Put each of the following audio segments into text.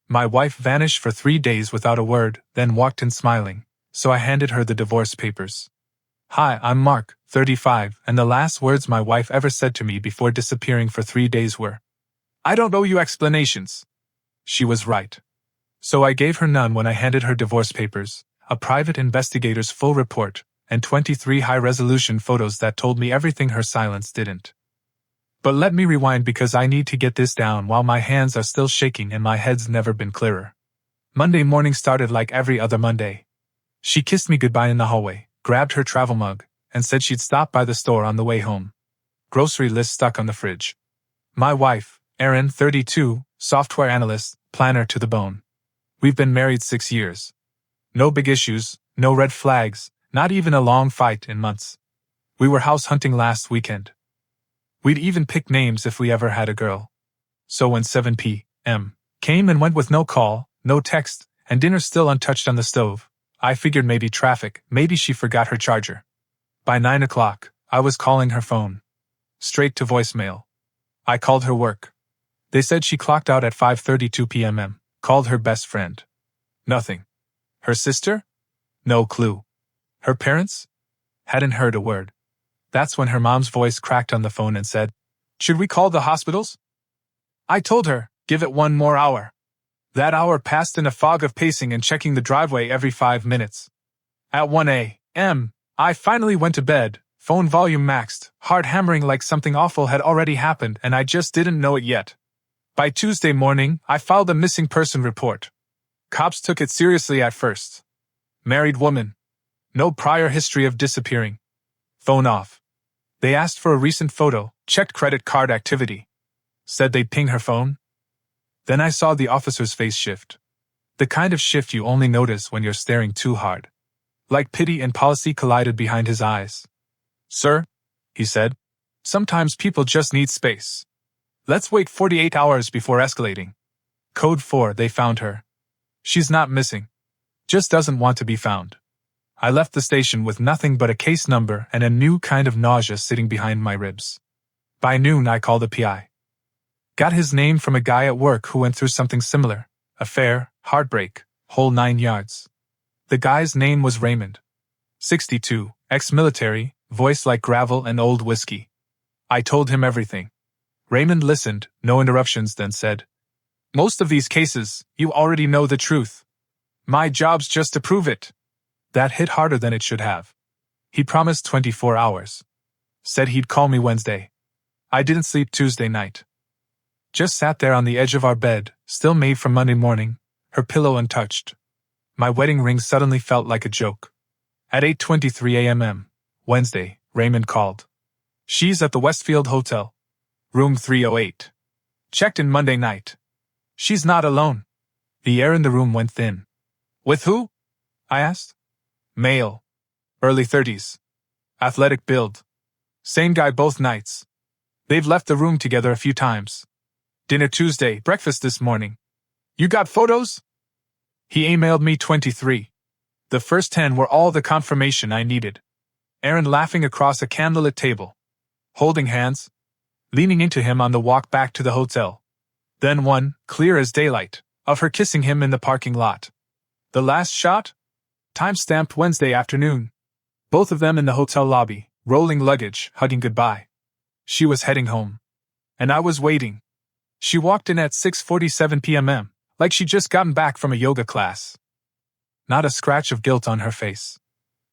My wife vanished for 3 days without a word, then walked in smiling, so I handed her the divorce papers. Hi, I'm Mark, 35, and the last words my wife ever said to me before disappearing for 3 days were, "I don't owe you explanations." She was right. So I gave her none when I handed her divorce papers, a private investigator's full report, and 23 high-resolution photos that told me everything her silence didn't. But let me rewind because I need to get this down while my hands are still shaking and my head's never been clearer. Monday morning started like every other Monday. She kissed me goodbye in the hallway, grabbed her travel mug, and said she'd stop by the store on the way home. Grocery list stuck on the fridge. My wife, Erin, 32, software analyst, planner to the bone. We've been married 6 years. No big issues, no red flags, not even a long fight in months. We were house hunting last weekend. We'd even pick names if we ever had a girl. So when 7 p.m. came and went with no call, no text, and dinner still untouched on the stove, I figured maybe traffic, maybe she forgot her charger. By 9 o'clock, I was calling her phone. Straight to voicemail. I called her work. They said she clocked out at 5:32 p.m. Called her best friend. Nothing. Her sister? No clue. Her parents? Hadn't heard a word. That's when her mom's voice cracked on the phone and said, "Should we call the hospitals?" I told her, give it 1 more hour. That hour passed in a fog of pacing and checking the driveway every 5 minutes. At 1 a.m., I finally went to bed, phone volume maxed, heart hammering like something awful had already happened and I just didn't know it yet. By Tuesday morning, I filed a missing person report. Cops took it seriously at first. Married woman. No prior history of disappearing. Phone off. They asked for a recent photo, checked credit card activity. Said they'd ping her phone. Then I saw the officer's face shift. The kind of shift you only notice when you're staring too hard. Like pity and policy collided behind his eyes. "Sir," he said, "sometimes people just need space. Let's wait 48 hours before escalating." Code 4, they found her. She's not missing. Just doesn't want to be found. I left the station with nothing but a case number and a new kind of nausea sitting behind my ribs. By noon I called the PI. Got his name from a guy at work who went through something similar. Affair, heartbreak, whole 9 yards. The guy's name was Raymond. 62, ex-military, voice like gravel and old whiskey. I told him everything. Raymond listened, no interruptions, then said, "Most of these cases, you already know the truth. My job's just to prove it." That hit harder than it should have. He promised 24 hours. Said he'd call me Wednesday. I didn't sleep Tuesday night. Just sat there on the edge of our bed, still made from Monday morning, her pillow untouched. My wedding ring suddenly felt like a joke. At 8:23 a.m. Wednesday, Raymond called. "She's at the Westfield Hotel. Room 308. Checked in Monday night. She's not alone." The air in the room went thin. "With who?" I asked. "Male. Early 30s. Athletic build. Same guy both nights. They've left the room together a few times. Dinner Tuesday, breakfast this morning. You got photos?" He emailed me 23. The first 10 were all the confirmation I needed. Erin laughing across a candlelit table. Holding hands. Leaning into him on the walk back to the hotel. Then one, clear as daylight, of her kissing him in the parking lot. The last shot? Time-stamped Wednesday afternoon. Both of them in the hotel lobby, rolling luggage, hugging goodbye. She was heading home. And I was waiting. She walked in at 6:47 p.m., like she'd just gotten back from a yoga class. Not a scratch of guilt on her face.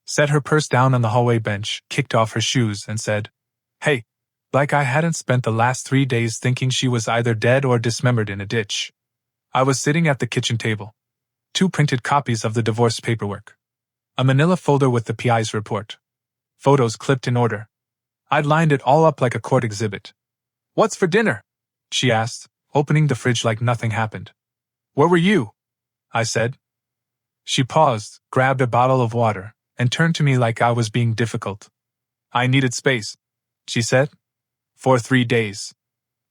Set her purse down on the hallway bench, kicked off her shoes, and said, "Hey," like I hadn't spent the last 3 days thinking she was either dead or dismembered in a ditch. I was sitting at the kitchen table. 2 printed copies of the divorce paperwork. A manila folder with the PI's report. Photos clipped in order. I'd lined it all up like a court exhibit. "What's for dinner?" she asked, opening the fridge like nothing happened. "Where were you?" I said. She paused, grabbed a bottle of water, and turned to me like I was being difficult. "I needed space," she said. "For 3 days.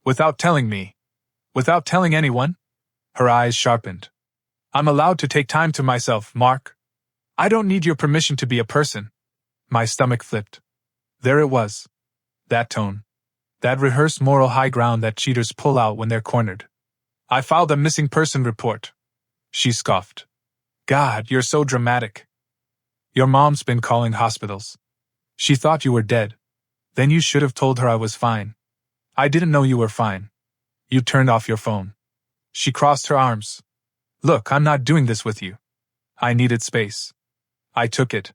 Without telling me. Without telling anyone?" Her eyes sharpened. "I'm allowed to take time to myself, Mark. I don't need your permission to be a person." My stomach flipped. There it was. That tone. That rehearsed moral high ground that cheaters pull out when they're cornered. I filed a missing person report. She scoffed. God, you're so dramatic. Your mom's been calling hospitals. She thought you were dead. Then you should have told her I was fine. I didn't know you were fine. You turned off your phone. She crossed her arms. Look, I'm not doing this with you. I needed space. I took it.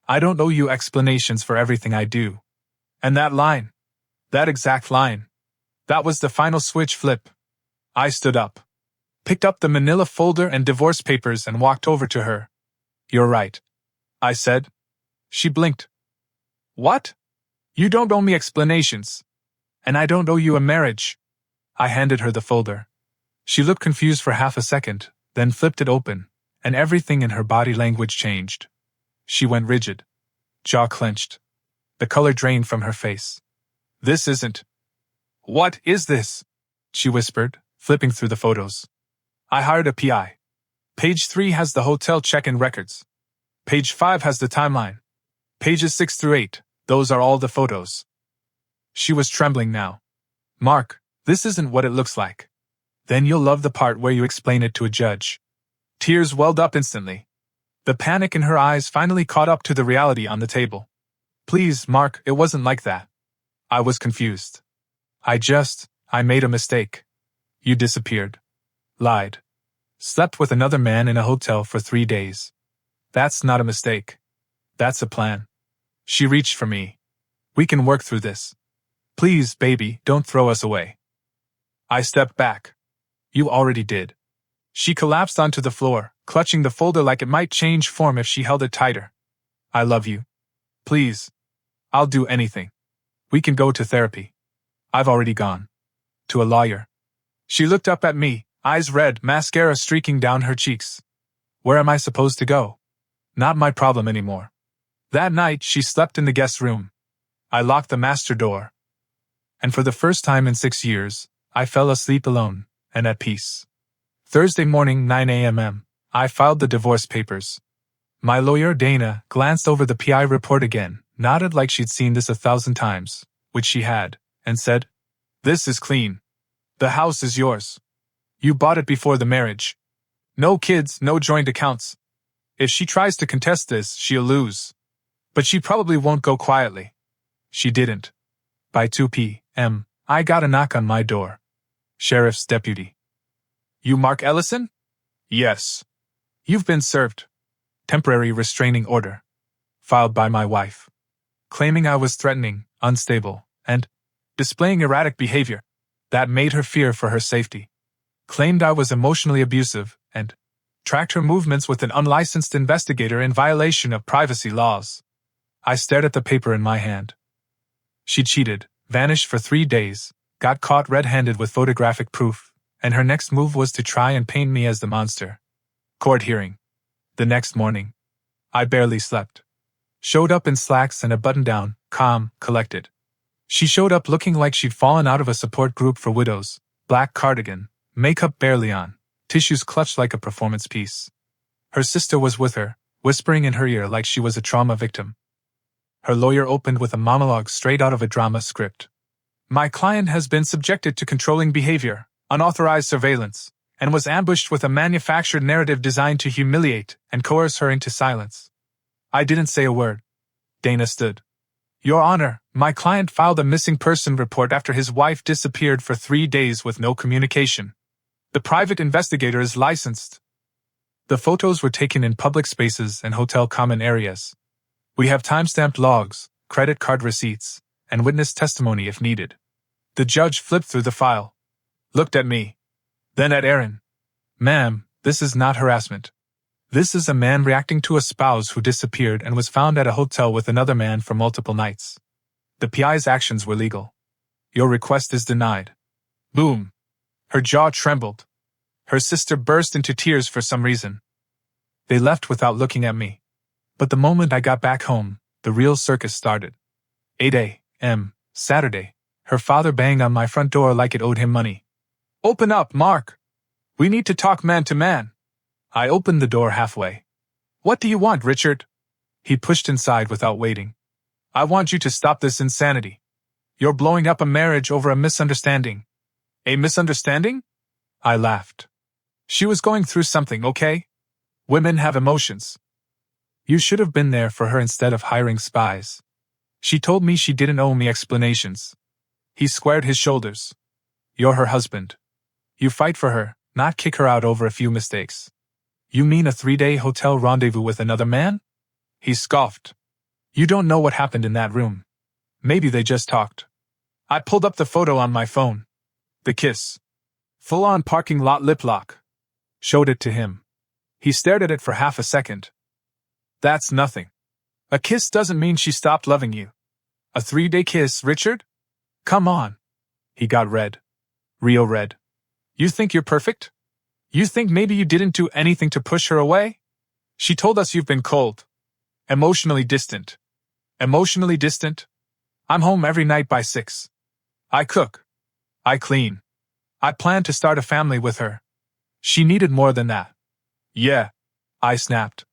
I don't owe you explanations for everything I do. And that line. That exact line. That was the final switch flip. I stood up, picked up the manila folder and divorce papers and walked over to her. You're right, I said. She blinked. What? You don't owe me explanations. And I don't owe you a marriage. I handed her the folder. She looked confused for half a second, then flipped it open, and everything in her body language changed. She went rigid. Jaw clenched. The color drained from her face. This isn't. What is this? She whispered, flipping through the photos. I hired a PI. Page 3 has the hotel check-in records. Page 5 has the timeline. Pages 6 through 8, those are all the photos. She was trembling now. Mark, this isn't what it looks like. Then you'll love the part where you explain it to a judge. Tears welled up instantly. The panic in her eyes finally caught up to the reality on the table. Please, Mark, it wasn't like that. I was confused. I made a mistake. You disappeared. Lied. Slept with another man in a hotel for 3 days. That's not a mistake. That's a plan. She reached for me. We can work through this. Please, baby, don't throw us away. I stepped back. You already did. She collapsed onto the floor, clutching the folder like it might change form if she held it tighter. I love you. Please. I'll do anything. We can go to therapy. I've already gone. To a lawyer. She looked up at me, eyes red, mascara streaking down her cheeks. Where am I supposed to go? Not my problem anymore. That night, she slept in the guest room. I locked the master door. And for the first time in 6 years, I fell asleep alone and at peace. Thursday morning, 9 a.m. I filed the divorce papers. My lawyer, Dana, glanced over the PI report again, nodded like she'd seen this 1,000 times, which she had, and said, This is clean. The house is yours. You bought it before the marriage. No kids, no joint accounts. If she tries to contest this, she'll lose. But she probably won't go quietly. She didn't. By 2 p.m., I got a knock on my door. Sheriff's deputy. You Mark Ellison? Yes. You've been served. Temporary restraining order. Filed by my wife. Claiming I was threatening, unstable, and displaying erratic behavior that made her fear for her safety. Claimed I was emotionally abusive and tracked her movements with an unlicensed investigator in violation of privacy laws. I stared at the paper in my hand. She cheated, vanished for 3 days, got caught red-handed with photographic proof, and her next move was to try and paint me as the monster. Court hearing. The next morning. I barely slept. Showed up in slacks and a button-down, calm, collected. She showed up looking like she'd fallen out of a support group for widows, black cardigan, makeup barely on, tissues clutched like a performance piece. Her sister was with her, whispering in her ear like she was a trauma victim. Her lawyer opened with a monologue straight out of a drama script. My client has been subjected to controlling behavior, unauthorized surveillance, and was ambushed with a manufactured narrative designed to humiliate and coerce her into silence. I didn't say a word. Dana stood. Your Honor, my client filed a missing person report after his wife disappeared for 3 days with no communication. The private investigator is licensed. The photos were taken in public spaces and hotel common areas. We have time-stamped logs, credit card receipts, and witness testimony if needed. The judge flipped through the file. Looked at me. Then at Erin. Ma'am, this is not harassment. This is a man reacting to a spouse who disappeared and was found at a hotel with another man for multiple nights. The PI's actions were legal. Your request is denied. Boom. Her jaw trembled. Her sister burst into tears for some reason. They left without looking at me. But the moment I got back home, the real circus started. 8 a.m., Saturday. Her father banged on my front door like it owed him money. Open up, Mark. We need to talk man to man. I opened the door halfway. What do you want, Richard? He pushed inside without waiting. I want you to stop this insanity. You're blowing up a marriage over a misunderstanding. A misunderstanding? I laughed. She was going through something, okay? Women have emotions. You should have been there for her instead of hiring spies. She told me she didn't owe me explanations. He squared his shoulders. You're her husband. You fight for her, not kick her out over a few mistakes. You mean a 3-day hotel rendezvous with another man? He scoffed. You don't know what happened in that room. Maybe they just talked. I pulled up the photo on my phone. The kiss. Full-on parking lot lip lock. Showed it to him. He stared at it for half a second. That's nothing. A kiss doesn't mean she stopped loving you. A 3-day kiss, Richard? Come on. He got red. Real red. You think you're perfect? You think maybe you didn't do anything to push her away? She told us you've been cold. Emotionally distant. Emotionally distant? I'm home every night by 6. I cook. I clean. I plan to start a family with her. She needed more than that. Yeah, I snapped.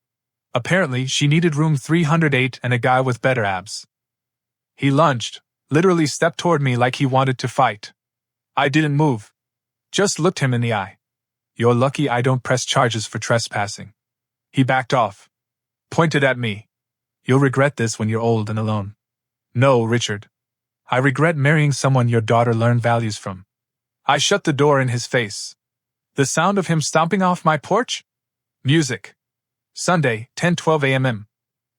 Apparently, she needed room 308 and a guy with better abs. He lunged, literally stepped toward me like he wanted to fight. I didn't move. Just looked him in the eye. You're lucky I don't press charges for trespassing. He backed off. Pointed at me. You'll regret this when you're old and alone. No, Richard. I regret marrying someone your daughter learned values from. I shut the door in his face. The sound of him stomping off my porch? Music. Sunday, 10:12 a.m.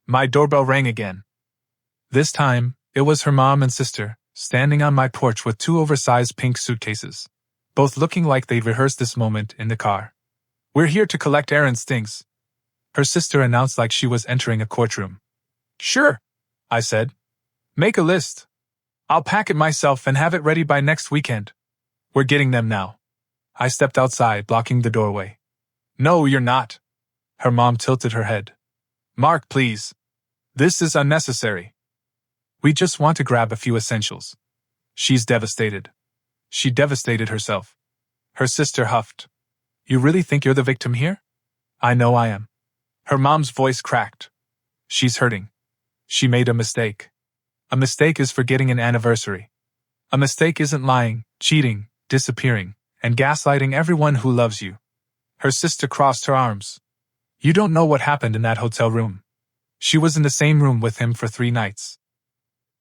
My doorbell rang again. This time, it was her mom and sister, standing on my porch with 2 oversized pink suitcases, both looking like they'd rehearsed this moment in the car. We're here to collect Erin's things, her sister announced like she was entering a courtroom. Sure, I said. Make a list. I'll pack it myself and have it ready by next weekend. We're getting them now. I stepped outside, blocking the doorway. No, you're not. Her mom tilted her head. Mark, please. This is unnecessary. We just want to grab a few essentials. She's devastated. She devastated herself. Her sister huffed. You really think you're the victim here? I know I am. Her mom's voice cracked. She's hurting. She made a mistake. A mistake is forgetting an anniversary. A mistake isn't lying, cheating, disappearing, and gaslighting everyone who loves you. Her sister crossed her arms. You don't know what happened in that hotel room. She was in the same room with him for 3 nights.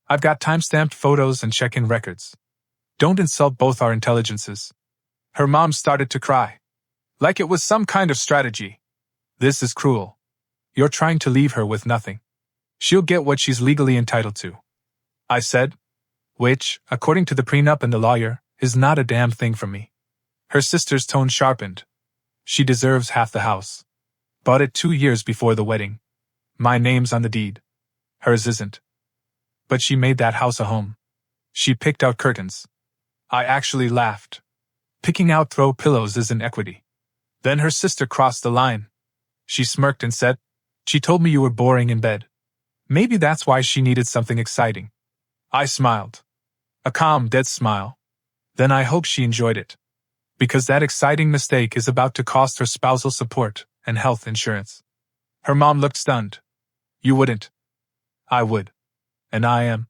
I've got time-stamped photos and check-in records. Don't insult both our intelligences. Her mom started to cry. Like it was some kind of strategy. This is cruel. You're trying to leave her with nothing. She'll get what she's legally entitled to. I said. Which, according to the prenup and the lawyer, is not a damn thing from me. Her sister's tone sharpened. She deserves half the house. Bought it 2 years before the wedding. My name's on the deed. Hers isn't. But she made that house a home. She picked out curtains. I actually laughed. Picking out throw pillows isn't equity. Then her sister crossed the line. She smirked and said, She told me you were boring in bed. Maybe that's why she needed something exciting. I smiled. A calm, dead smile. Then I hope she enjoyed it. Because that exciting mistake is about to cost her spousal support and health insurance. Her mom looked stunned. You wouldn't. I would. And I am.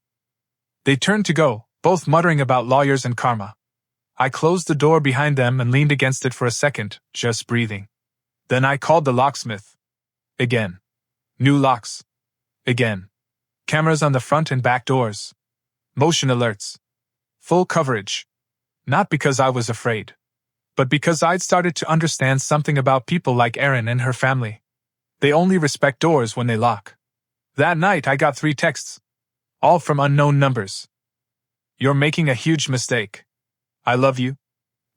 They turned to go, both muttering about lawyers and karma. I closed the door behind them and leaned against it for a second, just breathing. Then I called the locksmith. Again. New locks. Again. Cameras on the front and back doors. Motion alerts. Full coverage. Not because I was afraid, but because I'd started to understand something about people like Erin and her family. They only respect doors when they lock. That night I got 3 texts. All from unknown numbers. You're making a huge mistake. I love you.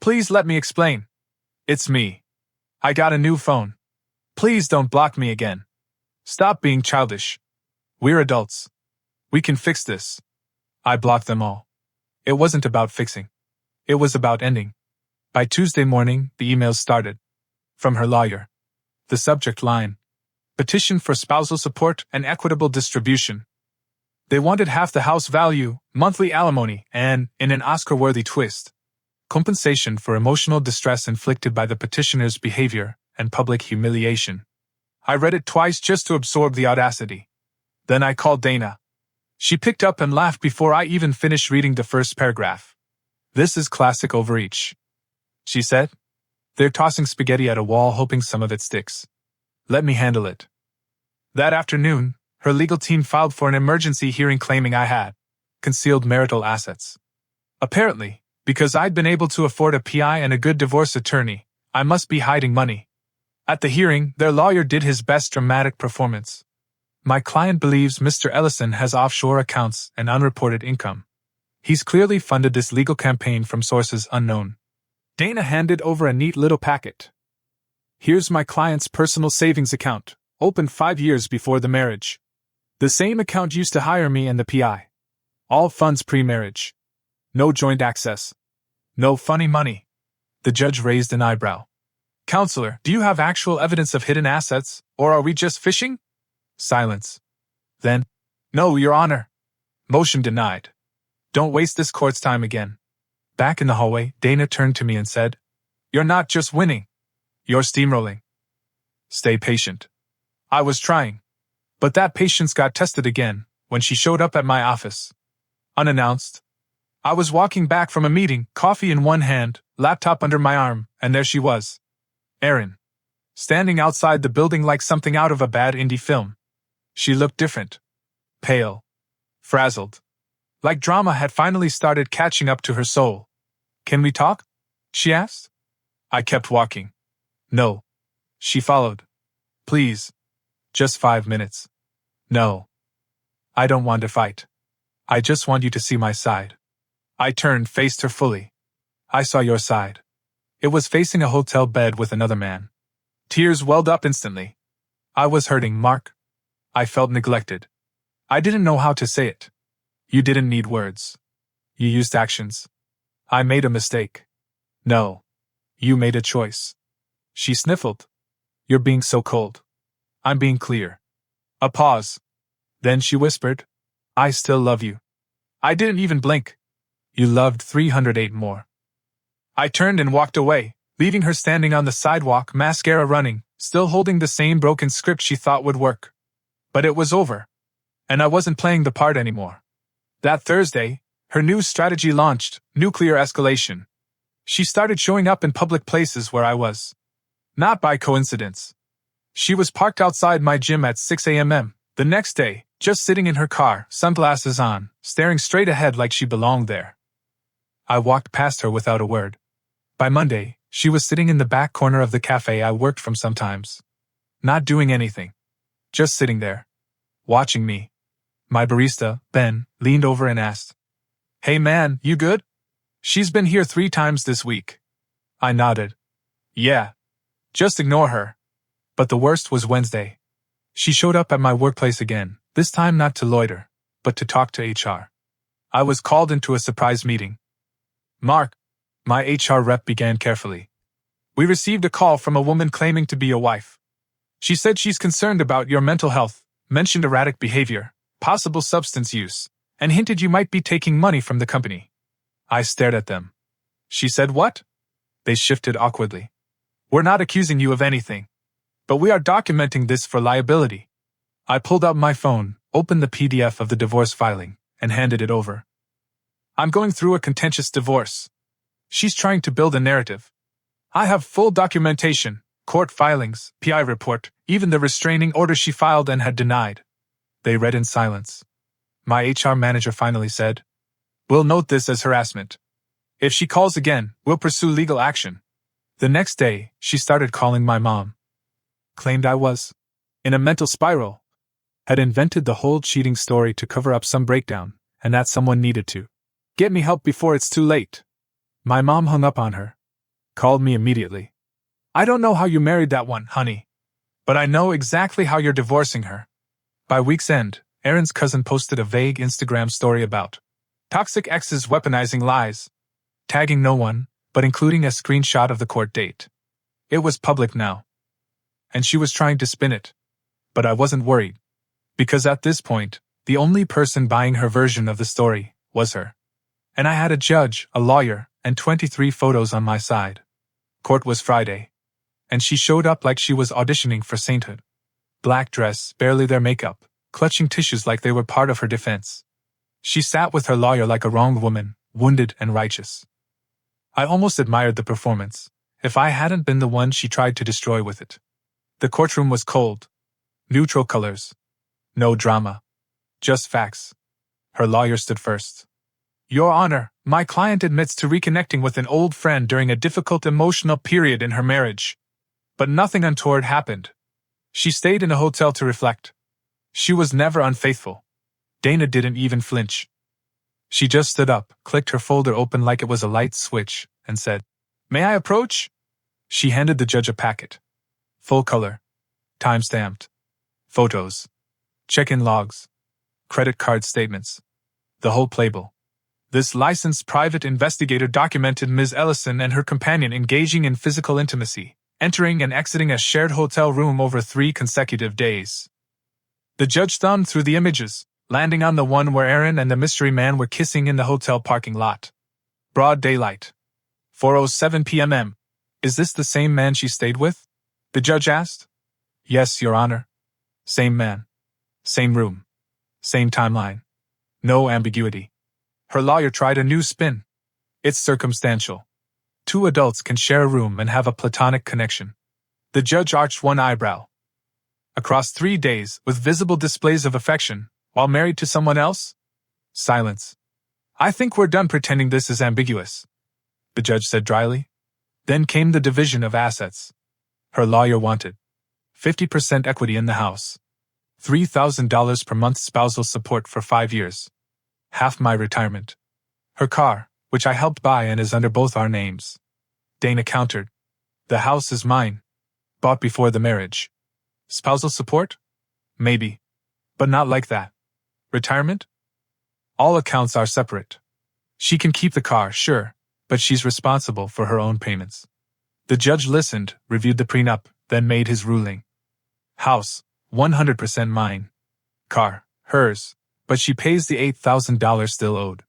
Please let me explain. It's me. I got a new phone. Please don't block me again. Stop being childish. We're adults. We can fix this. I blocked them all. It wasn't about fixing. It was about ending. By Tuesday morning, the emails started. From her lawyer. The subject line. Petition for spousal support and equitable distribution. They wanted half the house value, monthly alimony, and, in an Oscar-worthy twist, compensation for emotional distress inflicted by the petitioner's behavior and public humiliation. I read it twice just to absorb the audacity. Then I called Dana. She picked up and laughed before I even finished reading the first paragraph. This is classic overreach, she said. They're tossing spaghetti at a wall hoping some of it sticks. Let me handle it. That afternoon, her legal team filed for an emergency hearing claiming I had concealed marital assets. Apparently, because I'd been able to afford a PI and a good divorce attorney, I must be hiding money. At the hearing, their lawyer did his best dramatic performance. My client believes Mr. Ellison has offshore accounts and unreported income. He's clearly funded this legal campaign from sources unknown. Dana handed over a neat little packet. Here's my client's personal savings account, opened 5 years before the marriage. The same account used to hire me and the PI. All funds pre-marriage. No joint access. No funny money. The judge raised an eyebrow. Counselor, do you have actual evidence of hidden assets, or are we just fishing? Silence. Then, no, Your Honor. Motion denied. Don't waste this court's time again. Back in the hallway, Dana turned to me and said, You're not just winning. You're steamrolling. Stay patient. I was trying. But that patience got tested again when she showed up at my office. Unannounced. I was walking back from a meeting, coffee in one hand, laptop under my arm, and there she was. Erin. Standing outside the building like something out of a bad indie film. She looked different. Pale. Frazzled. Like drama had finally started catching up to her soul. Can we talk? She asked. I kept walking. No. She followed. Please. Just 5 minutes. No. I don't want to fight. I just want you to see my side. I turned, faced her fully. I saw your side. It was facing a hotel bed with another man. Tears welled up instantly. I was hurting, Mark. I felt neglected. I didn't know how to say it. You didn't need words. You used actions. I made a mistake. No. You made a choice. She sniffled. You're being so cold. I'm being clear. A pause. Then she whispered, I still love you. I didn't even blink. You loved 308 more. I turned and walked away, leaving her standing on the sidewalk, mascara running, still holding the same broken script she thought would work. But it was over. And I wasn't playing the part anymore. That Thursday, her new strategy launched, nuclear escalation. She started showing up in public places where I was. Not by coincidence. She was parked outside my gym at 6 a.m. the next day, just sitting in her car, sunglasses on, staring straight ahead like she belonged there. I walked past her without a word. By Monday, she was sitting in the back corner of the cafe I worked from sometimes. Not doing anything. Just sitting there. Watching me. My barista, Ben, leaned over and asked, Hey man, you good? She's been here 3 times this week. I nodded. Yeah. Just ignore her. But the worst was Wednesday. She showed up at my workplace again, this time not to loiter, but to talk to HR. I was called into a surprise meeting. Mark, my HR rep began carefully. We received a call from a woman claiming to be your wife. She said she's concerned about your mental health, mentioned erratic behavior, possible substance use, and hinted you might be taking money from the company. I stared at them. She said what? They shifted awkwardly. We're not accusing you of anything. But we are documenting this for liability. I pulled out my phone, opened the PDF of the divorce filing, and handed it over. I'm going through a contentious divorce. She's trying to build a narrative. I have full documentation, court filings, PI report, even the restraining order she filed and had denied. They read in silence. My HR manager finally said, We'll note this as harassment. If she calls again, we'll pursue legal action. The next day, she started calling my mom. Claimed I was in a mental spiral. Had invented the whole cheating story to cover up some breakdown, and that someone needed to get me help before it's too late. My mom hung up on her. Called me immediately. I don't know how you married that one, honey. But I know exactly how you're divorcing her. By week's end, Erin's cousin posted a vague Instagram story about toxic exes weaponizing lies, tagging no one, but including a screenshot of the court date. It was public now. And she was trying to spin it. But I wasn't worried. Because at this point, the only person buying her version of the story was her. And I had a judge, a lawyer, and 23 photos on my side. Court was Friday. And she showed up like she was auditioning for sainthood. Black dress, barely their makeup, clutching tissues like they were part of her defense. She sat with her lawyer like a wronged woman, wounded and righteous. I almost admired the performance, if I hadn't been the one she tried to destroy with it. The courtroom was cold. Neutral colors. No drama. Just facts. Her lawyer stood first. Your Honor, my client admits to reconnecting with an old friend during a difficult emotional period in her marriage. But nothing untoward happened. She stayed in a hotel to reflect. She was never unfaithful. Dana didn't even flinch. She just stood up, clicked her folder open like it was a light switch, and said, "May I approach?" She handed the judge a packet. Full color. Time-stamped. Photos. Check-in logs. Credit card statements. The whole playbill. This licensed private investigator documented Ms. Ellison and her companion engaging in physical intimacy, entering and exiting a shared hotel room over 3 consecutive days. The judge thumbed through the images, landing on the one where Aaron and the mystery man were kissing in the hotel parking lot. Broad daylight. 4:07 p.m. Is this the same man she stayed with? The judge asked. Yes, Your Honor. Same man. Same room. Same timeline. No ambiguity. Her lawyer tried a new spin. It's circumstantial. 2 adults can share a room and have a platonic connection. The judge arched one eyebrow. Across 3 days, with visible displays of affection, while married to someone else? Silence. I think we're done pretending this is ambiguous, the judge said dryly. Then came the division of assets. Her lawyer wanted 50% equity in the house, $3,000 per month spousal support for 5 years, half my retirement, her car, which I helped buy and is under both our names. Dana countered. The house is mine. Bought before the marriage. Spousal support? Maybe. But not like that. Retirement? All accounts are separate. She can keep the car, sure, but she's responsible for her own payments. The judge listened, reviewed the prenup, then made his ruling. House, 100% mine. Car, hers, but she pays the $8,000 still owed.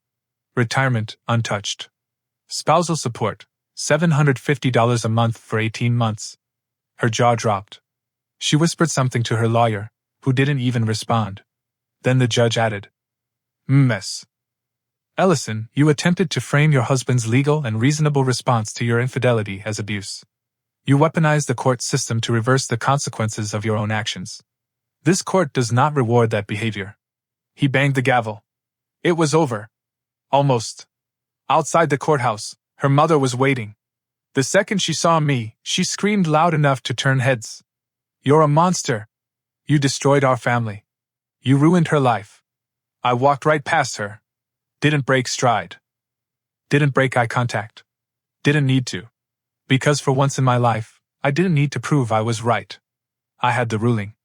Retirement, untouched. Spousal support, $750 a month for 18 months. Her jaw dropped. She whispered something to her lawyer, who didn't even respond. Then the judge added, Miss Ellison, you attempted to frame your husband's legal and reasonable response to your infidelity as abuse. You weaponized the court system to reverse the consequences of your own actions. This court does not reward that behavior. He banged the gavel. It was over. Almost. Outside the courthouse, her mother was waiting. The second she saw me, she screamed loud enough to turn heads. You're a monster. You destroyed our family. You ruined her life. I walked right past her. Didn't break stride. Didn't break eye contact. Didn't need to. Because for once in my life, I didn't need to prove I was right. I had the ruling.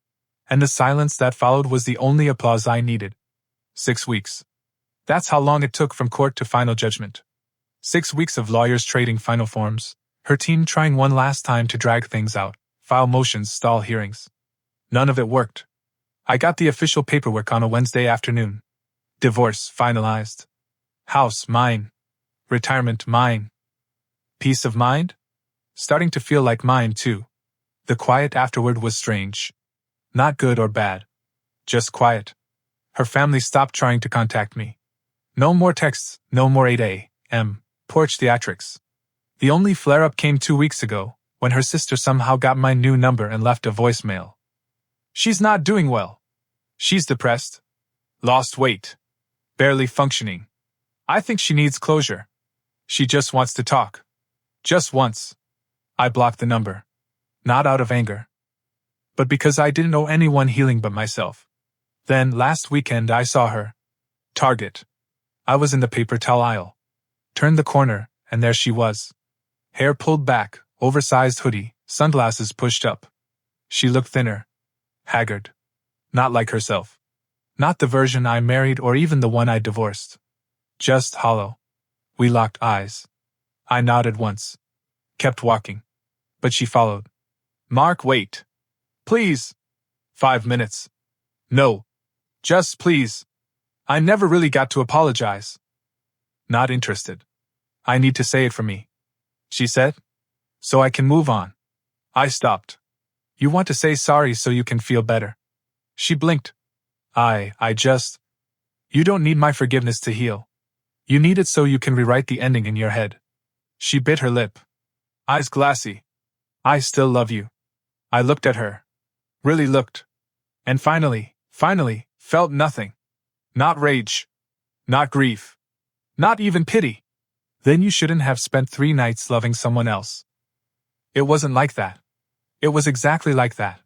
And the silence that followed was the only applause I needed. 6 weeks. That's how long it took from court to final judgment. 6 weeks of lawyers trading final forms, her team trying one last time to drag things out, file motions, stall hearings. None of it worked. I got the official paperwork on a Wednesday afternoon. Divorce finalized. House mine. Retirement mine. Peace of mind? Starting to feel like mine too. The quiet afterward was strange. Not good or bad. Just quiet. Her family stopped trying to contact me. No more texts, no more 8 a.m. porch theatrics. The only flare-up came 2 weeks ago, when her sister somehow got my new number and left a voicemail. She's not doing well. She's depressed. Lost weight. Barely functioning. I think she needs closure. She just wants to talk. Just once. I blocked the number. Not out of anger, but because I didn't know anyone healing but myself. Then, last weekend I saw her. Target. I was in the paper towel aisle. Turned the corner, and there she was. Hair pulled back, oversized hoodie, sunglasses pushed up. She looked thinner. Haggard. Not like herself. Not the version I married or even the one I divorced. Just hollow. We locked eyes. I nodded once. Kept walking. But she followed. Mark, wait. Please. 5 minutes. No. Just please. I never really got to apologize. Not interested. I need to say it for me, she said. So I can move on. I stopped. You want to say sorry so you can feel better. She blinked. I just... You don't need my forgiveness to heal. You need it so you can rewrite the ending in your head. She bit her lip. eyes glassy. I still love you. I looked at her. Really looked. And finally, felt nothing. Not rage. Not grief. Not even pity. Then you shouldn't have spent 3 nights loving someone else. It wasn't like that. It was exactly like that.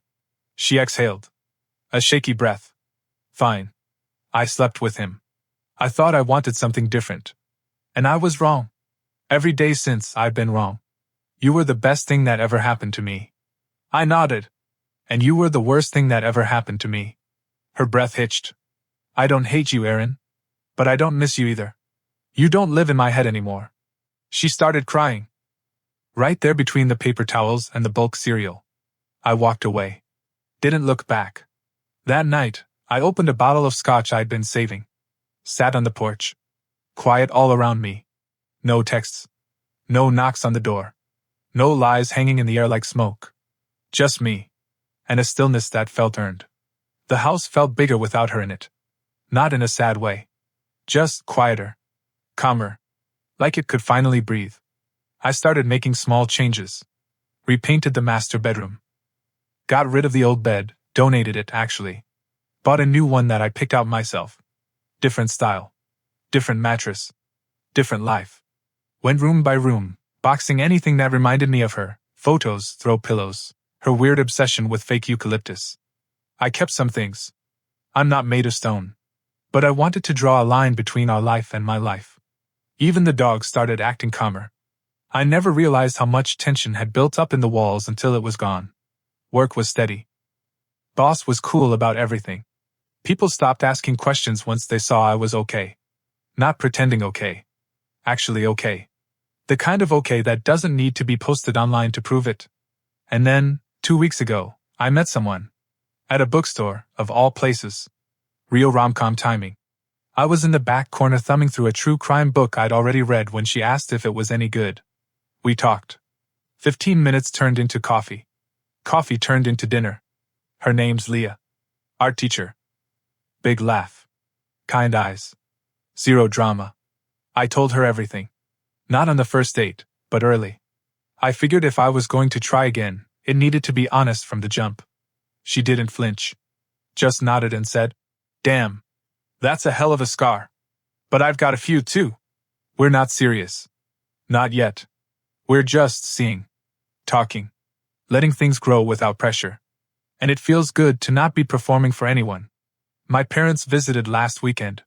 She exhaled. A shaky breath. Fine. I slept with him. I thought I wanted something different. And I was wrong. Every day since, I've been wrong. You were the best thing that ever happened to me. I nodded. And you were the worst thing that ever happened to me. Her breath hitched. I don't hate you, Erin. But I don't miss you either. You don't live in my head anymore. She started crying. Right there between the paper towels and the bulk cereal. I walked away. Didn't look back. That night, I opened a bottle of scotch I'd been saving. Sat on the porch. Quiet all around me. No texts. No knocks on the door. No lies hanging in the air like smoke. Just me. And a stillness that felt earned. The house felt bigger without her in it. Not in a sad way. Just quieter. Calmer. Like it could finally breathe. I started making small changes. Repainted the master bedroom. Got rid of the old bed, donated it actually. Bought a new one that I picked out myself. Different style. Different mattress. Different life. Went room by room, boxing anything that reminded me of her. Photos, throw pillows. Her weird obsession with fake eucalyptus. I kept some things. I'm not made of stone. But I wanted to draw a line between our life and my life. Even the dog started acting calmer. I never realized how much tension had built up in the walls until it was gone. Work was steady. Boss was cool about everything. People stopped asking questions once they saw I was okay. Not pretending okay. Actually okay. The kind of okay that doesn't need to be posted online to prove it. And then, 2 weeks ago, I met someone. At a bookstore, of all places. Real rom-com timing. I was in the back corner thumbing through a true crime book I'd already read when she asked if it was any good. We talked. 15 minutes turned into coffee. Coffee turned into dinner. Her name's Leah. Art teacher. Big laugh. Kind eyes. Zero drama. I told her everything. Not on the first date, but early. I figured if I was going to try again, it needed to be honest from the jump. She didn't flinch. Just nodded and said, "Damn. That's a hell of a scar. But I've got a few too. We're not serious. Not yet. We're just seeing. Talking. Letting things grow without pressure. And it feels good to not be performing for anyone. My parents visited last weekend.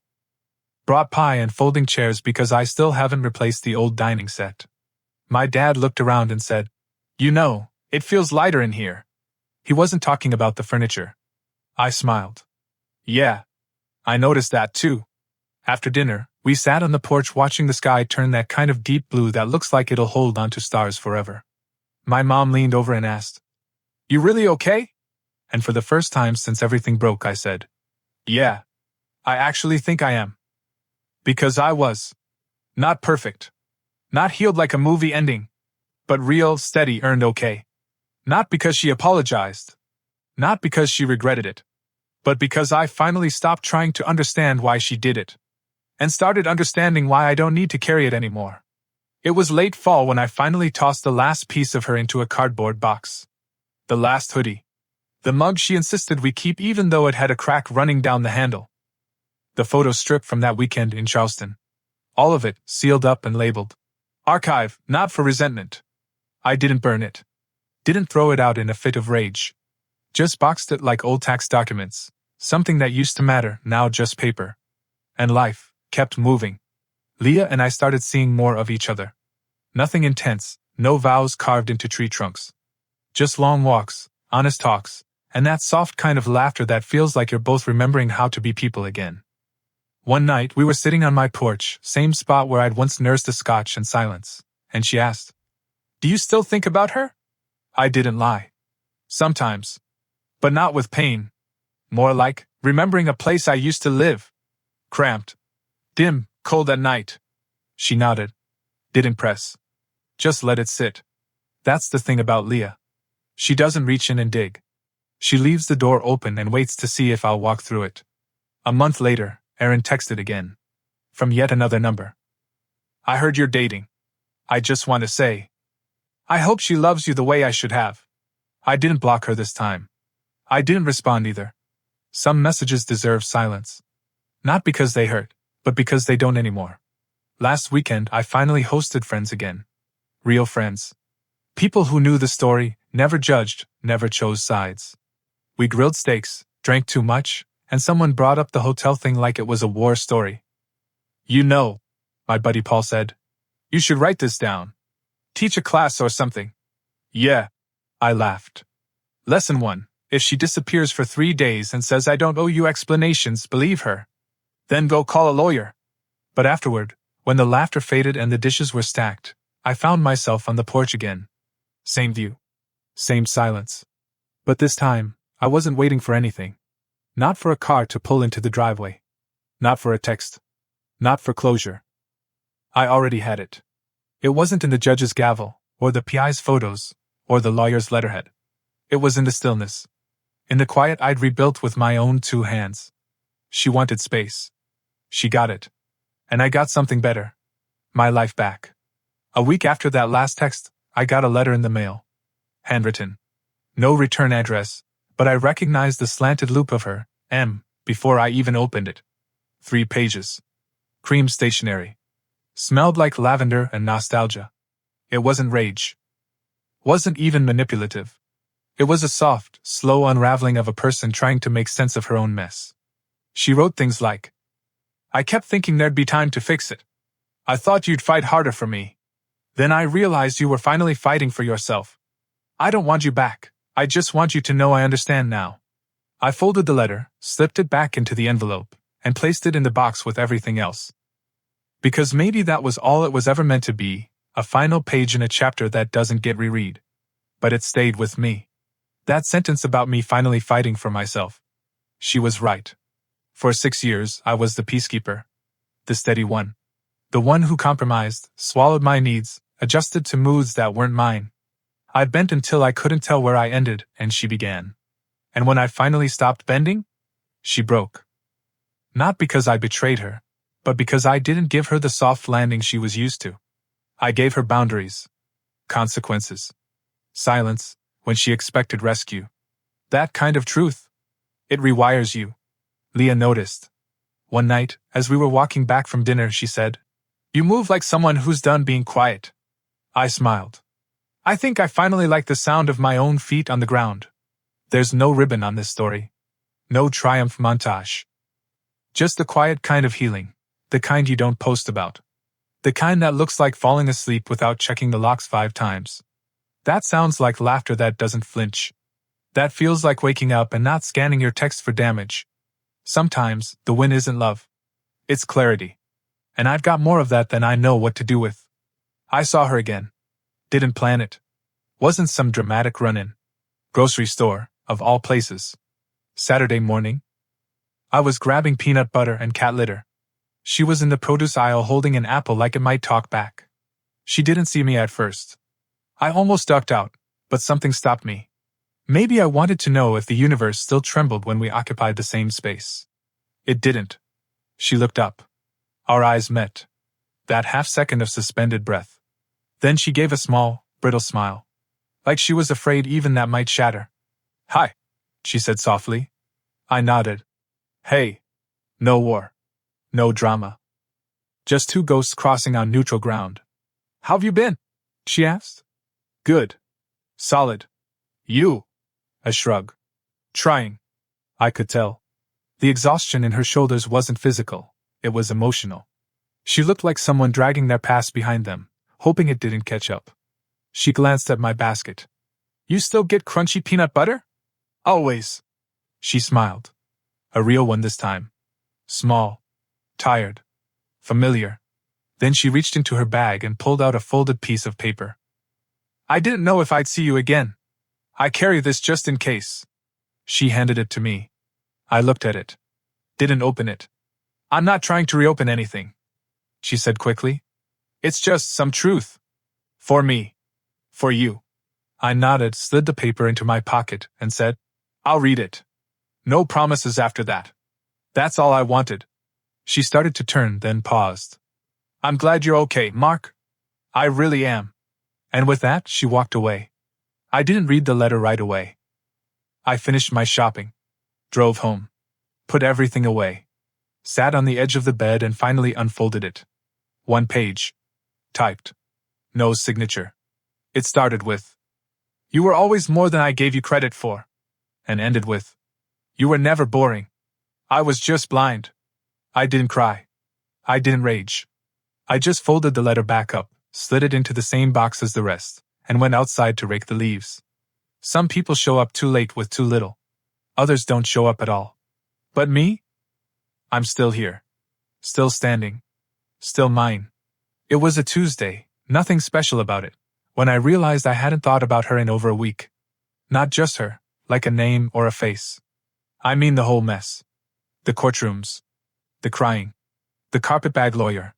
Brought pie and folding chairs because I still haven't replaced the old dining set. My dad looked around and said, "You know, it feels lighter in here." He wasn't talking about the furniture. I smiled. Yeah. I noticed that too. After dinner, we sat on the porch watching the sky turn that kind of deep blue that looks like it'll hold onto stars forever. My mom leaned over and asked, "You really okay?" And for the first time since everything broke, I said, "Yeah. I actually think I am." Because I was. Not perfect. Not healed like a movie ending. But real, steady, earned okay. Not because she apologized. Not because she regretted it. But because I finally stopped trying to understand why she did it. And started understanding why I don't need to carry it anymore. It was late fall when I finally tossed the last piece of her into a cardboard box. The last hoodie. The mug she insisted we keep even though it had a crack running down the handle. The photo strip from that weekend in Charleston. All of it, sealed up and labeled. Archive, not for resentment. I didn't burn it. Didn't throw it out in a fit of rage. Just boxed it like old tax documents. Something that used to matter, now just paper. And life kept moving. Leah and I started seeing more of each other. Nothing intense, no vows carved into tree trunks. Just long walks, honest talks, and that soft kind of laughter that feels like you're both remembering how to be people again. One night we were sitting on my porch, same spot where I'd once nursed a scotch in silence, and she asked, "Do you still think about her?" I didn't lie. Sometimes. But not with pain. More like remembering a place I used to live. Cramped. Dim, cold at night. She nodded. Didn't press. Just let it sit. That's the thing about Leah. She doesn't reach in and dig. She leaves the door open and waits to see if I'll walk through it. A month later, Erin texted again. From yet another number. "I heard you're dating. I just want to say, I hope she loves you the way I should have. I didn't block her this time. I didn't respond either. Some messages deserve silence. Not because they hurt, but because they don't anymore. Last weekend, I finally hosted friends again. Real friends. People who knew the story, never judged, never chose sides. We grilled steaks, drank too much, and someone brought up the hotel thing like it was a war story. You know, my buddy Paul said. You should write this down. Teach a class or something. Yeah. I laughed. Lesson 1. If she disappears for 3 days and says I don't owe you explanations, believe her. Then go call a lawyer. But afterward, when the laughter faded and the dishes were stacked, I found myself on the porch again. Same view. Same silence. But this time, I wasn't waiting for anything. Not for a car to pull into the driveway. Not for a text. Not for closure. I already had it. It wasn't in the judge's gavel, or the PI's photos, or the lawyer's letterhead. It was in the stillness. In the quiet I'd rebuilt with my own 2 hands. She wanted space. She got it. And I got something better. My life back. A week after that last text, I got a letter in the mail. Handwritten. No return address, but I recognized the slanted loop of her, M, before I even opened it. 3 pages. Cream stationery. Smelled like lavender and nostalgia. It wasn't rage. Wasn't even manipulative. It was a soft, slow unraveling of a person trying to make sense of her own mess. She wrote things like, I kept thinking there'd be time to fix it. I thought you'd fight harder for me. Then I realized you were finally fighting for yourself. I don't want you back. I just want you to know I understand now. I folded the letter, slipped it back into the envelope, and placed it in the box with everything else. Because maybe that was all it was ever meant to be, a final page in a chapter that doesn't get reread. But it stayed with me. That sentence about me finally fighting for myself. She was right. For 6 years, I was the peacekeeper. The steady one. The one who compromised, swallowed my needs, adjusted to moods that weren't mine. I bent until I couldn't tell where I ended, and she began. And when I finally stopped bending, she broke. Not because I betrayed her, but because I didn't give her the soft landing she was used to. I gave her boundaries. Consequences. Silence, when she expected rescue. That kind of truth. It rewires you. Leah noticed. One night, as we were walking back from dinner, she said, You move like someone who's done being quiet. I smiled. I think I finally like the sound of my own feet on the ground. There's no ribbon on this story. No triumph montage. Just the quiet kind of healing. The kind you don't post about. The kind that looks like falling asleep without checking the locks 5 times. That sounds like laughter that doesn't flinch. That feels like waking up and not scanning your text for damage. Sometimes, the win isn't love. It's clarity. And I've got more of that than I know what to do with. I saw her again. Didn't plan it. Wasn't some dramatic run-in. Grocery store, of all places. Saturday morning. I was grabbing peanut butter and cat litter. She was in the produce aisle holding an apple like it might talk back. She didn't see me at first. I almost ducked out, but something stopped me. Maybe I wanted to know if the universe still trembled when we occupied the same space. It didn't. She looked up. Our eyes met. That half-second of suspended breath. Then she gave a small, brittle smile. Like she was afraid even that might shatter. Hi, she said softly. I nodded. Hey. No war. No drama. Just 2 ghosts crossing on neutral ground. How've you been? She asked. Good. Solid. You? A shrug. Trying. I could tell. The exhaustion in her shoulders wasn't physical, it was emotional. She looked like someone dragging their past behind them, hoping it didn't catch up. She glanced at my basket. You still get crunchy peanut butter? Always. She smiled. A real one this time. Small. Tired. Familiar. Then she reached into her bag and pulled out a folded piece of paper. I didn't know if I'd see you again. I carry this just in case. She handed it to me. I looked at it. Didn't open it. I'm not trying to reopen anything, she said quickly. It's just some truth. For me. For you. I nodded, slid the paper into my pocket, and said, I'll read it. No promises after that. That's all I wanted. She started to turn, then paused. I'm glad you're okay, Mark. I really am. And with that, she walked away. I didn't read the letter right away. I finished my shopping, drove home, put everything away, sat on the edge of the bed and finally unfolded it. One page. Typed. No signature. It started with, "You were always more than I gave you credit for," and ended with, "You were never boring. I was just blind." I didn't cry. I didn't rage. I just folded the letter back up, slid it into the same box as the rest, and went outside to rake the leaves. Some people show up too late with too little. Others don't show up at all. But me? I'm still here. Still standing. Still mine. It was a Tuesday, nothing special about it, when I realized I hadn't thought about her in over a week. Not just her, like a name or a face. I mean the whole mess. The courtrooms. The crying. The carpetbag lawyer.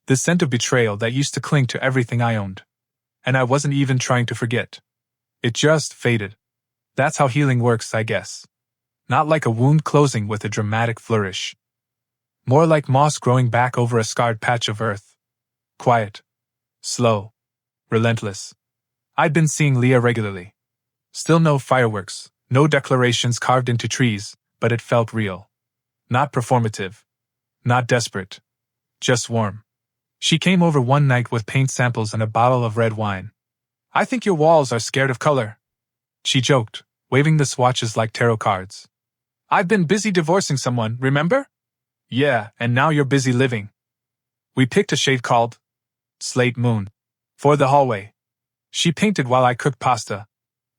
The scent of betrayal that used to cling to everything I owned. And I wasn't even trying to forget. It just faded. That's how healing works, I guess. Not like a wound closing with a dramatic flourish. More like moss growing back over a scarred patch of earth. Quiet. Slow. Relentless. I'd been seeing Leah regularly. Still no fireworks, no declarations carved into trees, but it felt real. Not performative. Not desperate. Just warm. She came over one night with paint samples and a bottle of red wine. "I think your walls are scared of color," she joked, waving the swatches like tarot cards. "I've been busy divorcing someone, remember?" "Yeah, and now you're busy living." We picked a shade called Slate Moon for the hallway. She painted while I cooked pasta.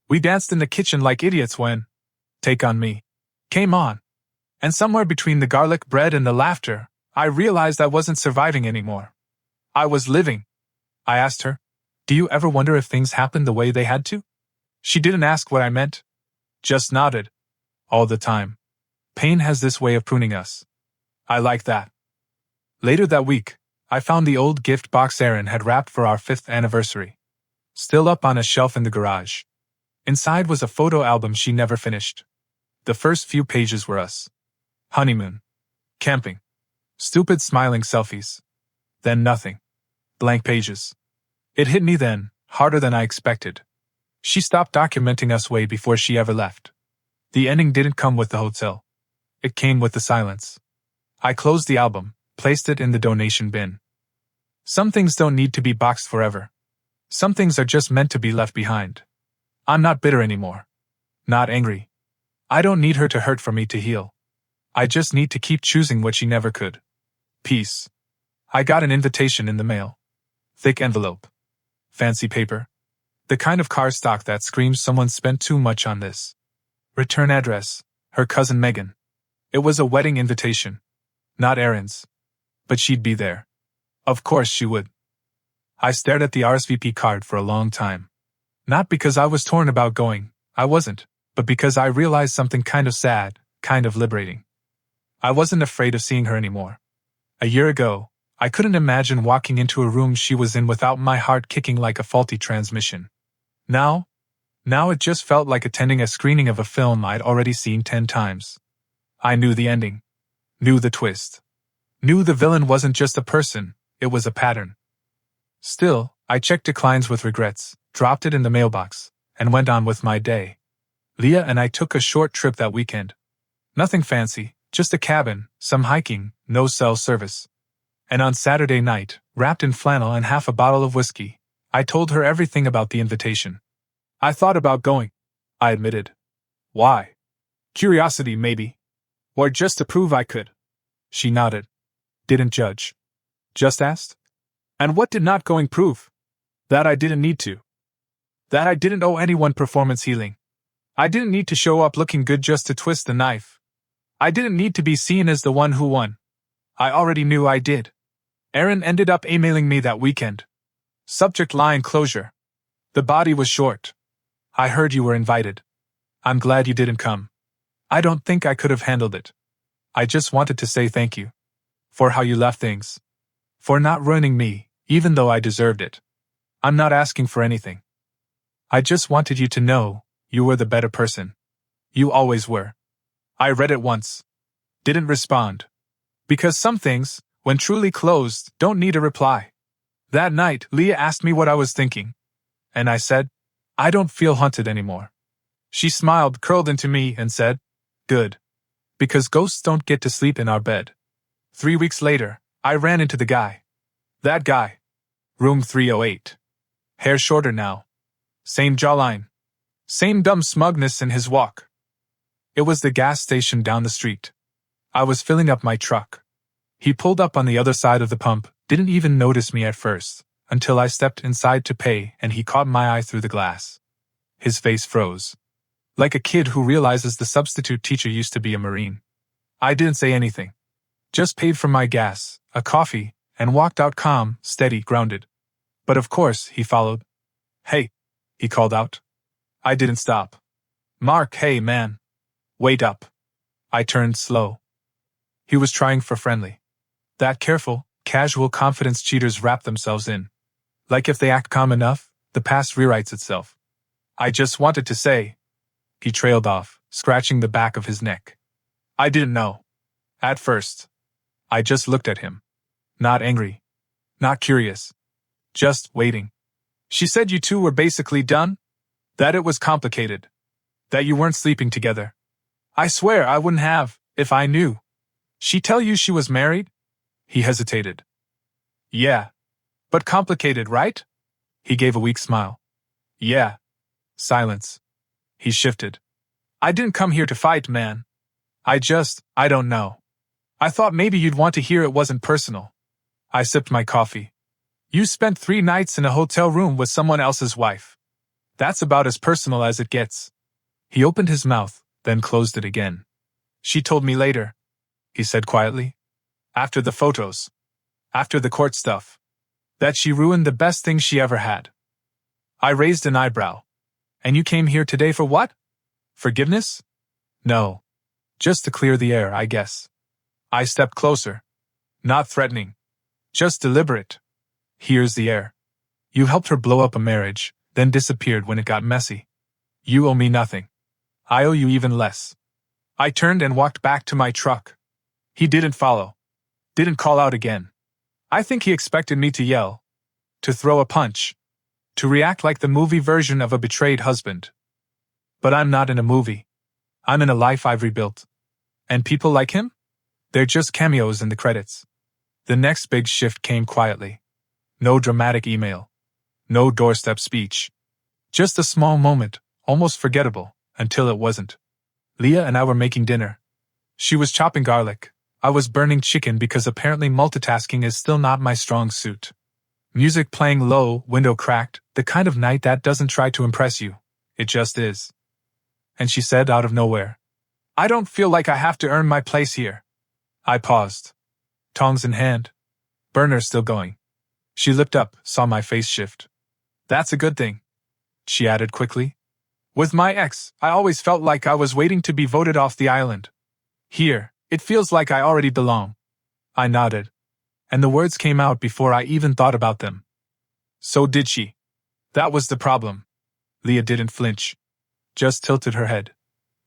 We danced in the kitchen like idiots when Take on Me came on. And somewhere between the garlic bread and the laughter, I realized I wasn't surviving anymore. I was living. I asked her, "Do you ever wonder if things happened the way they had to?" She didn't ask what I meant. Just nodded. All the time. Pain has this way of pruning us. I like that. Later that week, I found the old gift box Erin had wrapped for our 5th anniversary. Still up on a shelf in the garage. Inside was a photo album she never finished. The first few pages were us. Honeymoon. Camping. Stupid smiling selfies. Then nothing. Blank pages. It hit me then, harder than I expected. She stopped documenting us way before she ever left. The ending didn't come with the hotel. It came with the silence. I closed the album, placed it in the donation bin. Some things don't need to be boxed forever. Some things are just meant to be left behind. I'm not bitter anymore. Not angry. I don't need her to hurt for me to heal. I just need to keep choosing what she never could. Peace. I got an invitation in the mail. Thick envelope. Fancy paper. The kind of cardstock that screams someone spent too much on this. Return address, her cousin Megan. It was a wedding invitation. Not Erin's. But she'd be there. Of course she would. I stared at the RSVP card for a long time. Not because I was torn about going, I wasn't, but because I realized something kind of sad, kind of liberating. I wasn't afraid of seeing her anymore. A year ago, I couldn't imagine walking into a room she was in without my heart kicking like a faulty transmission. Now it just felt like attending a screening of a film I'd already seen 10 times. I knew the ending. Knew the twist. Knew the villain wasn't just a person, it was a pattern. Still, I checked declines with regrets, dropped it in the mailbox, and went on with my day. Leah and I took a short trip that weekend. Nothing fancy, just a cabin, some hiking, no cell service. And on Saturday night, wrapped in flannel and half a bottle of whiskey, I told her everything about the invitation. "I thought about going," I admitted. "Why?" "Curiosity, maybe. Or just to prove I could." She nodded. Didn't judge. Just asked. "And what did not going prove?" "That I didn't need to. That I didn't owe anyone performance healing. I didn't need to show up looking good just to twist the knife. I didn't need to be seen as the one who won. I already knew I did." Erin ended up emailing me that weekend. Subject line closure. "The body was short. I heard you were invited. I'm glad you didn't come. I don't think I could have handled it. I just wanted to say thank you. For how you left things. For not ruining me, even though I deserved it. I'm not asking for anything. I just wanted you to know you were the better person. You always were." I read it once. Didn't respond. Because some things, when truly closed, don't need a reply. That night, Leah asked me what I was thinking. And I said, I don't feel haunted anymore. She smiled, curled into me, and said, good. Because ghosts don't get to sleep in our bed. 3 weeks later, I ran into the guy. That guy. Room 308. Hair shorter now. Same jawline. Same dumb smugness in his walk. It was the gas station down the street. I was filling up my truck. He pulled up on the other side of the pump, didn't even notice me at first, until I stepped inside to pay and he caught my eye through the glass. His face froze. Like a kid who realizes the substitute teacher used to be a Marine. I didn't say anything. Just paid for my gas, a coffee, and walked out calm, steady, grounded. But of course, he followed. Hey, he called out. I didn't stop. Mark, hey man. Wait up. I turned slow. He was trying for friendly. That careful, casual confidence cheaters wrap themselves in. Like if they act calm enough, the past rewrites itself. I just wanted to say. He trailed off, scratching the back of his neck. I didn't know. At first. I just looked at him. Not angry. Not curious. Just waiting. She said you two were basically done? That it was complicated. That you weren't sleeping together. I swear I wouldn't have, if I knew. She tell you she was married? He hesitated. Yeah. But complicated, right? He gave a weak smile. Yeah. Silence. He shifted. I didn't come here to fight, man. I don't know. I thought maybe you'd want to hear it wasn't personal. I sipped my coffee. You spent 3 nights in a hotel room with someone else's wife. That's about as personal as it gets. He opened his mouth, then closed it again. She told me later, he said quietly. After the photos. After the court stuff. That she ruined the best thing she ever had. I raised an eyebrow. And you came here today for what? Forgiveness? No. Just to clear the air, I guess. I stepped closer. Not threatening. Just deliberate. Here's the air. You helped her blow up a marriage, then disappeared when it got messy. You owe me nothing. I owe you even less. I turned and walked back to my truck. He didn't follow. Didn't call out again. I think he expected me to yell. To throw a punch. To react like the movie version of a betrayed husband. But I'm not in a movie. I'm in a life I've rebuilt. And people like him? They're just cameos in the credits. The next big shift came quietly. No dramatic email. No doorstep speech. Just a small moment, almost forgettable, until it wasn't. Leah and I were making dinner. She was chopping garlic. I was burning chicken because apparently multitasking is still not my strong suit. Music playing low, window cracked, the kind of night that doesn't try to impress you. It just is. And she said out of nowhere, I don't feel like I have to earn my place here. I paused. Tongs in hand. Burner still going. She looked up, saw my face shift. That's a good thing. She added quickly. With my ex, I always felt like I was waiting to be voted off the island. Here, it feels like I already belong. I nodded. And the words came out before I even thought about them. So did she. That was the problem. Leah didn't flinch. Just tilted her head.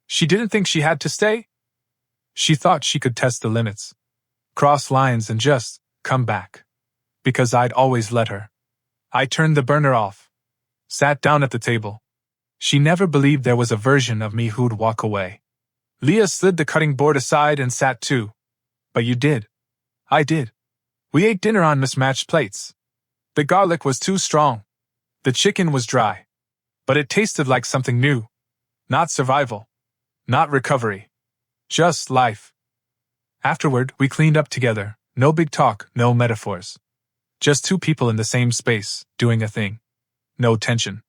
She didn't think she had to stay? She thought she could test the limits. Cross lines and just come back. Because I'd always let her. I turned the burner off. Sat down at the table. She never believed there was a version of me who'd walk away. Leah slid the cutting board aside and sat too. But you did. I did. We ate dinner on mismatched plates. The garlic was too strong. The chicken was dry. But it tasted like something new. Not survival. Not recovery. Just life. Afterward, we cleaned up together. No big talk, no metaphors. Just 2 people in the same space, doing a thing. No tension.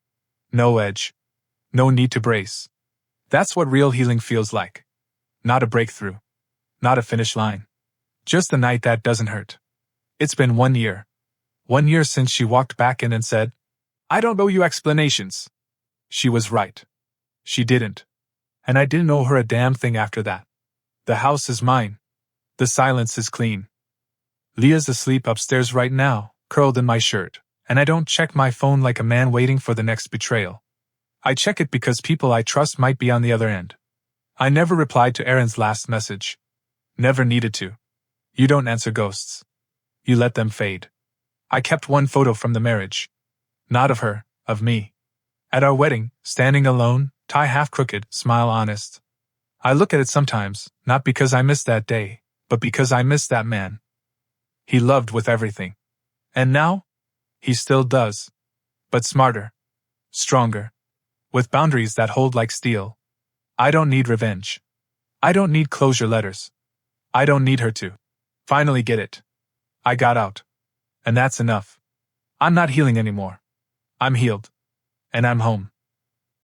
No edge. No need to brace. That's what real healing feels like. Not a breakthrough. Not a finish line. Just a night that doesn't hurt. It's been 1 year. 1 year since she walked back in and said, I don't owe you explanations. She was right. She didn't. And I didn't owe her a damn thing after that. The house is mine. The silence is clean. Leah's asleep upstairs right now, curled in my shirt, and I don't check my phone like a man waiting for the next betrayal. I check it because people I trust might be on the other end. I never replied to Aaron's last message. Never needed to. You don't answer ghosts. You let them fade. I kept 1 photo from the marriage. Not of her, Of me. At our wedding, standing alone, tie half crooked, smile honest. I look at it sometimes, not because I miss that day, but because I miss that man. He loved with everything. And now? He still does. But smarter. Stronger. With boundaries that hold like steel. I don't need revenge. I don't need closure letters. I don't need her to finally get it. I got out. And that's enough. I'm not healing anymore. I'm healed. And I'm home.